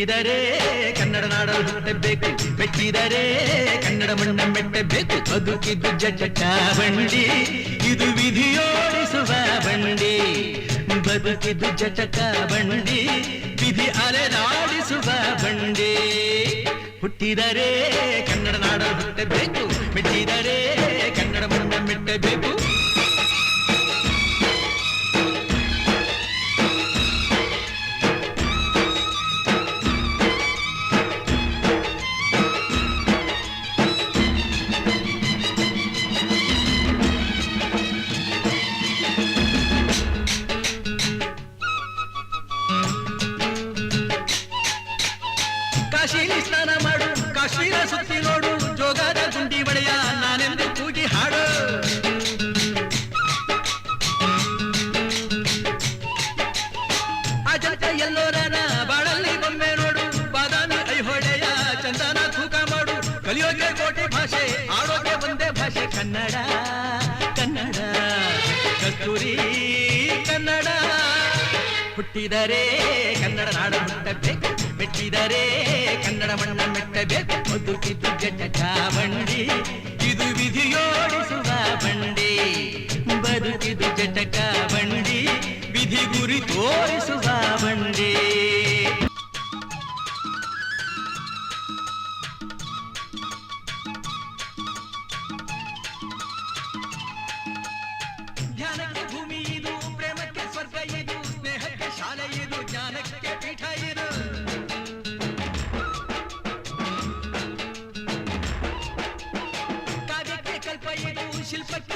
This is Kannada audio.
ಹುಟ್ಟಿದರೆ ಕನ್ನಡ ನಾಡಲು ಹುಟ್ಟಬೇಕು, ಮೆಟ್ಟಿದರೆ ಕನ್ನಡ ಮಣ್ಣ ಮೆಟ್ಟಬೇಕು. ಬದುಕಿದ್ದು ಜಟಕ ಬಂಡಿ, ಇದು ವಿಧಿಯೋಡಿಸುವ ಬಂಡಿ. ಬದುಕಿದ್ದು ಜಟಕ ಬಂಡಿ, ವಿಧಿ ಅಲೆದಾಡಿಸುವ ಬಂಡಿ. ಹುಟ್ಟಿದರೆ ಕನ್ನಡ ನಾಡಲು ಹುಟ್ಟಬೇಕು, ಮೆಟ್ಟಿದರೆ ಕನ್ನಡ ಮಣ್ಣ ಮೆಟ್ಟಬೇಕು. ಕಾಶಿಲಿ ಸ್ನಾನ ಮಾಡು, ಕಾಶ್ಮೀರ ಸುತ್ತಿ ನೋಡು, ಜೋಗದ ಗುಂಡಿ ಒಡೆಯ ನಾನೆಂದು ಕೂಗಿ ಹಾಡು. ಅಜಂತ ಎಲ್ಲೋರನ ಬಾಳಲ್ಲಿ ಬೊಮ್ಮೆ ನೋಡು, ಬಾದಾಮಿ ಐಹೊಳೆಯ ಚಂದನ ತೂಕ ಮಾಡು. ಕಲಿಯೋಕೆ ಕೋಟಿ ಭಾಷೆ, ಆಡೋಕೆ ಒಂದೇ ಭಾಷೆ ಕನ್ನಡ. ಕನ್ನಡ ಕಸ್ತೂರಿ ಕನ್ನಡ. ಹುಟ್ಟಿದರೆ ಕನ್ನಡ ನಾಡು ಹುಟ್ಟಬೇಕು, ಮೆಟ್ಟಿದರೆ ಕನ್ನಡ ಮಣ್ಣ ಮೆಟ್ಟಬೇಕು. ಬದುಕಿದ್ದು ಜಟಕ ಬಂಡಿ, ಇದು ವಿಧಿಯೋಡಿಸುವ ಬಂಡಿ. ಬದುಕಿದ್ದು ಜಟಕ ಬಂಡಿ, ವಿಧಿ ಗುರಿ ತೋರಿಸುವ ಬಂಡಿ. ಧ್ಯಾನಕ್ಕೆ ಭೂಮಿ ಇದು, ಪ್ರೇಮಕ್ಕೆ ಸ್ವರ್ಗ ಇದು, ಸ್ನೇಹಕ್ಕೆ ಶಾಲೆ ಇದು, ಜ್ಞಾನಕ್ಕೆ ಪೀಠ ಇದು. ಕಾವ್ಯಕ್ಕೆ ಕಲ್ಪ ಇದು, ಶಿಲ್ಪಕ್ಕೆ